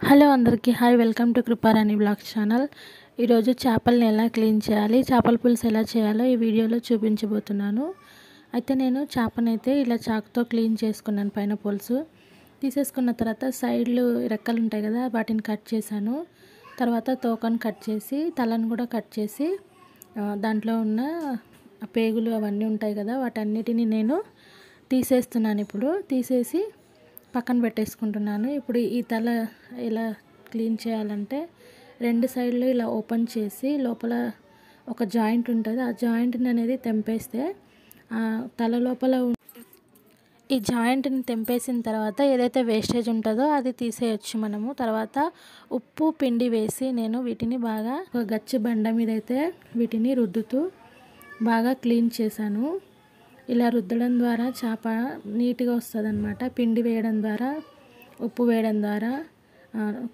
Hello అందరికీ hi welcome to Kriparani blogs channel. ఈరోజు చేపల్ని ఎలా క్లీన్ చేయాలి, చేపల పులుసు ఎలా చేయాలో ఈ వీడియోలో చూపించబోతున్నాను. అయితే నేను చేపనైతే ఇలా చాకుతో క్లీన్ చేసుకున్నాను. పైన పులుసు తీసేసుకున్న తర్వాత సైడ్లు రెక్కలు ఉంటాయి కదా, వాటిని కట్ చేశాను. తర్వాత తోకను కట్ చేసి తలను కూడా కట్ చేసి దాంట్లో ఉన్న పేగులు అవన్నీ ఉంటాయి కదా, వాటన్నిటిని నేను తీసేస్తున్నాను. ఇప్పుడు తీసేసి పక్కన పెట్టేసుకుంటున్నాను. ఇప్పుడు ఈ తల ఎలా క్లీన్ చేయాలంటే రెండు సైడ్లు ఇలా ఓపెన్ చేసి లోపల ఒక జాయింట్ ఉంటుంది, ఆ జాయింట్ని అనేది తెంపేస్తే తల లోపల ఈ జాయింట్ని తెంపేసిన తర్వాత ఏదైతే వేస్టేజ్ ఉంటుందో అది తీసేయచ్చు మనము. తర్వాత ఉప్పు పిండి వేసి నేను వీటిని బాగా ఒక గచ్చి బండ మీద అయితే వీటిని రుద్దుతూ బాగా క్లీన్ చేశాను. ఇలా రుద్దడం ద్వారా చేప నీట్గా వస్తుంది అన్నమాట. పిండి వేయడం ద్వారా, ఉప్పు వేయడం ద్వారా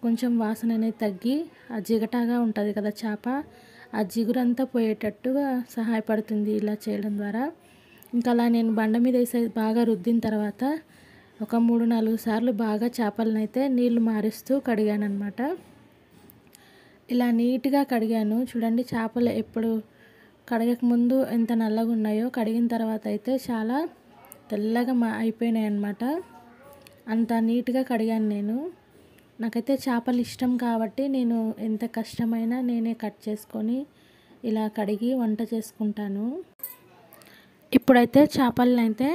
కొంచెం వాసన అనేది తగ్గి ఆ జిగటాగా ఉంటుంది కదా చేప, ఆ జిగురంతా పోయేటట్టుగా సహాయపడుతుంది ఇలా చేయడం ద్వారా. ఇంకా అలా నేను బండ మీద వేసి బాగా రుద్దిన తర్వాత ఒక 3-4 సార్లు బాగా చేపలను అయితే నీళ్లు మారుస్తూ కడిగాను అన్నమాట. ఇలా నీట్గా కడిగాను. చూడండి, చేపలు ఎప్పుడు కడగక ముందు ఎంత నల్లగా ఉన్నాయో, కడిగిన తర్వాత అయితే చాలా తెల్లగా అయిపోయినాయి అన్నమాట. అంత నీట్గా కడిగాను నేను. నాకైతే చేపలు ఇష్టం కాబట్టి నేను ఎంత కష్టమైనా నేనే కట్ చేసుకొని ఇలా కడిగి వంట చేసుకుంటాను. ఇప్పుడైతే చేపలను అయితే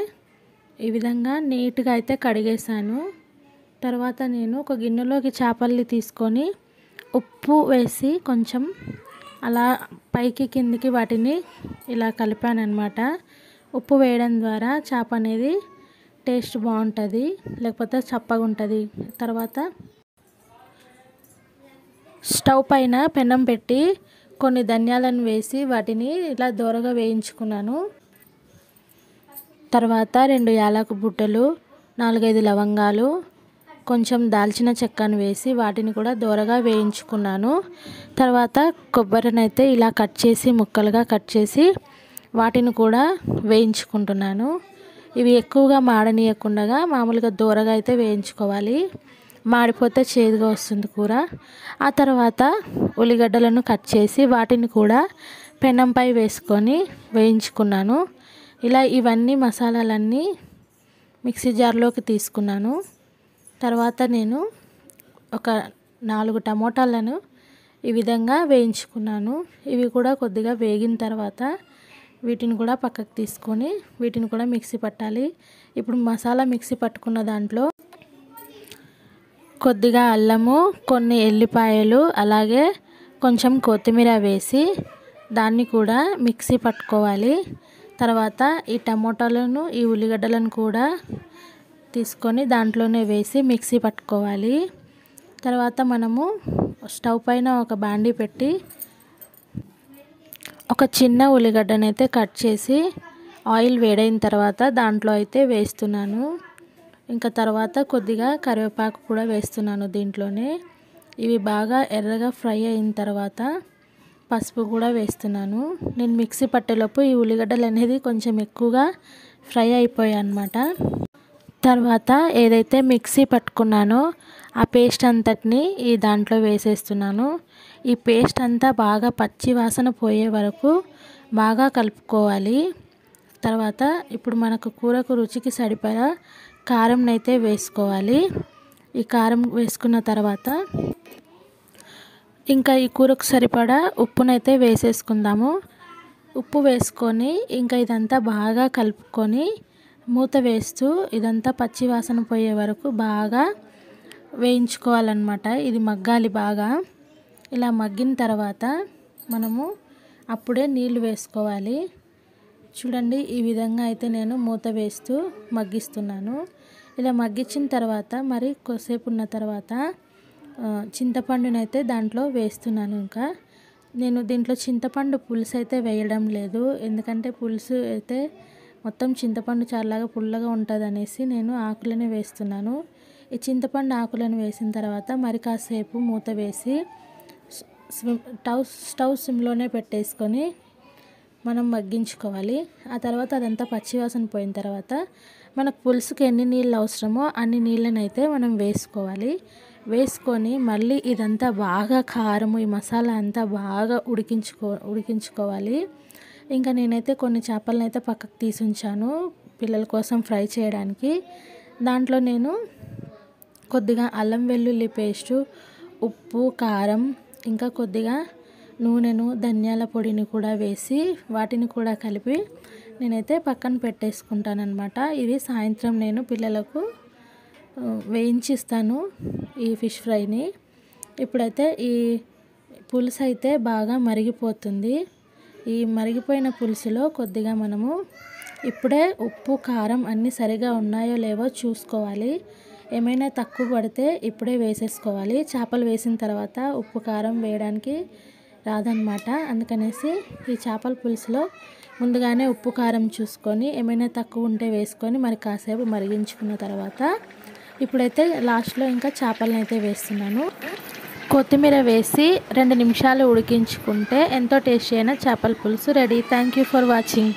ఈ విధంగా నీట్గా అయితే కడిగేసాను. తర్వాత నేను ఒక గిన్నెలోకి చేపల్ని తీసుకొని ఉప్పు వేసి కొంచెం అలా పైకి కిందికి వాటిని ఇలా కలిపాను అన్నమాట. ఉప్పు వేయడం ద్వారా చేప అనేది టేస్ట్ బాగుంటుంది, లేకపోతే చప్పగా ఉంటుంది. తర్వాత స్టవ్ పైన పెనం పెట్టి కొన్ని ధనియాలను వేసి వాటిని ఇలా దోరగా వేయించుకున్నాను. తర్వాత 2 యాలకు బుట్టలు, 4-5 లవంగాలు, కొంచెం దాల్చిన చెక్కను వేసి వాటిని కూడా దోరగా వేయించుకున్నాను. తర్వాత కొబ్బరిని అయితే ఇలా కట్ చేసి ముక్కలుగా కట్ చేసి వాటిని కూడా వేయించుకుంటున్నాను. ఇవి ఎక్కువగా మాడనీయకుండా మామూలుగా దోరగా అయితే వేయించుకోవాలి, మాడిపోతే చేదుగా వస్తుంది కూర. ఆ తర్వాత ఉల్లిగడ్డలను కట్ చేసి వాటిని కూడా పెనంపై వేసుకొని వేయించుకున్నాను. ఇలా ఇవన్నీ మసాలాలన్నీ మిక్సీ జార్లోకి తీసుకున్నాను. తర్వాత నేను ఒక 4 టమోటాలను ఈ విధంగా వేయించుకున్నాను. ఇవి కూడా కొద్దిగా వేగిన తర్వాత వీటిని కూడా పక్కకు తీసుకొని వీటిని కూడా మిక్సీ పట్టాలి. ఇప్పుడు మసాలా మిక్సీ పట్టుకున్న దాంట్లో కొద్దిగా అల్లము, కొన్ని ఎల్లిపాయలు, అలాగే కొంచెం కొత్తిమీర వేసి దాన్ని కూడా మిక్సీ పట్టుకోవాలి. తర్వాత ఈ టమోటాలను, ఈ ఉల్లిగడ్డలను కూడా తీసుకొని దాంట్లోనే వేసి మిక్సీ పట్టుకోవాలి. తర్వాత మనము స్టవ్ పైన ఒక బాండీ పెట్టి ఒక చిన్న ఉల్లిగడ్డను అయితే కట్ చేసి ఆయిల్ వేడైన తర్వాత దాంట్లో అయితే వేస్తున్నాను. ఇంకా తర్వాత కొద్దిగా కరివేపాకు కూడా వేస్తున్నాను దీంట్లోనే. ఇవి బాగా ఎర్రగా ఫ్రై అయిన తర్వాత పసుపు కూడా వేస్తున్నాను. నేను మిక్సీ పట్టేలోపు ఈ ఉల్లిగడ్డలు అనేది కొంచెం ఎక్కువగా ఫ్రై అయిపోయాయి అన్నమాట. తర్వాత ఏదైతే మిక్సీ పట్టుకున్నానో ఆ పేస్ట్ అంతటిని ఈ దాంట్లో వేసేస్తున్నాను. ఈ పేస్ట్ అంతా బాగా పచ్చి వాసన పోయే వరకు బాగా కలుపుకోవాలి. తర్వాత ఇప్పుడు మనకు కూరకు రుచికి సరిపడా కారంనైతే వేసుకోవాలి. ఈ కారం వేసుకున్న తర్వాత ఇంకా ఈ కూరకు సరిపడా ఉప్పునైతే వేసేసుకుందాము. ఉప్పు వేసుకొని ఇంకా ఇదంతా బాగా కలుపుకొని మూత వేస్తూ ఇదంతా పచ్చి వాసన పోయే వరకు బాగా వేయించుకోవాలన్నమాట. ఇది మగ్గాలి బాగా. ఇలా మగ్గిన తర్వాత మనము అప్పుడే నీళ్లు వేసుకోవాలి. చూడండి, ఈ విధంగా అయితే నేను మూత వేస్తూ మగ్గిస్తున్నాను. ఇలా మగ్గించిన తర్వాత మరి కొద్దిసేపు ఉన్న తర్వాత చింతపండునైతే దాంట్లో వేస్తున్నాను. ఇంకా నేను దీంట్లో చింతపండు పులుసు అయితే వేయడం లేదు, ఎందుకంటే పులుసు అయితే మొత్తం చింతపండు చారులాగా పుల్లగా ఉంటుంది అనేసి నేను ఆకులనే వేస్తున్నాను. ఈ చింతపండు ఆకులను వేసిన తర్వాత మరి కాసేపు మూత వేసి స్టవ్ సిమ్లోనే పెట్టేసుకొని మనం మగ్గించుకోవాలి. ఆ తర్వాత అదంతా పచ్చివాసన పోయిన తర్వాత మనకు పులుసుకి ఎన్ని నీళ్ళు అవసరమో అన్ని నీళ్ళనైతే మనం వేసుకోవాలి. వేసుకొని మళ్ళీ ఇదంతా బాగా కారము ఈ మసాలా అంతా బాగా ఉడికించుకోవాలి. ఇంకా నేనైతే కొన్ని చేపలను అయితే పక్కకు తీసి ఉంచాను పిల్లల కోసం ఫ్రై చేయడానికి. దాంట్లో నేను కొద్దిగా అల్లం వెల్లుల్లి పేస్టు, ఉప్పు, కారం, ఇంకా కొద్దిగా నూనెను, ధనియాల పొడిని కూడా వేసి వాటిని కూడా కలిపి నేనైతే పక్కన పెట్టేసుకుంటానన్నమాట. ఇది సాయంత్రం నేను పిల్లలకు వేయించిస్తాను ఈ ఫిష్ ఫ్రైని. ఇప్పుడైతే ఈ పులుసు అయితే బాగా మరిగిపోతుంది. ఈ మరిగిపోయిన పులుసులో కొద్దిగా మనము ఇప్పుడే ఉప్పు, కారం అన్నీ సరిగా ఉన్నాయో లేవో చూసుకోవాలి. ఏమైనా తక్కువ పడితే ఇప్పుడే వేసేసుకోవాలి. చేపలు వేసిన తర్వాత ఉప్పు, కారం వేయడానికి రాదనమాట. అందుకనేసి ఈ చేపల పులుసులో ముందుగానే ఉప్పు, కారం చూసుకొని ఏమైనా తక్కువ ఉంటే వేసుకొని మరి కాసేపు మరిగించుకున్న తర్వాత ఇప్పుడైతే లాస్ట్లో ఇంకా చేపలను అయితే వేస్తున్నాను. కొత్తిమీర వేసి 2 నిమిషాలు ఉడికించుకుంటే ఎంతో టేస్టీ అయిన చేపల పులుసు ready. Thank you for watching.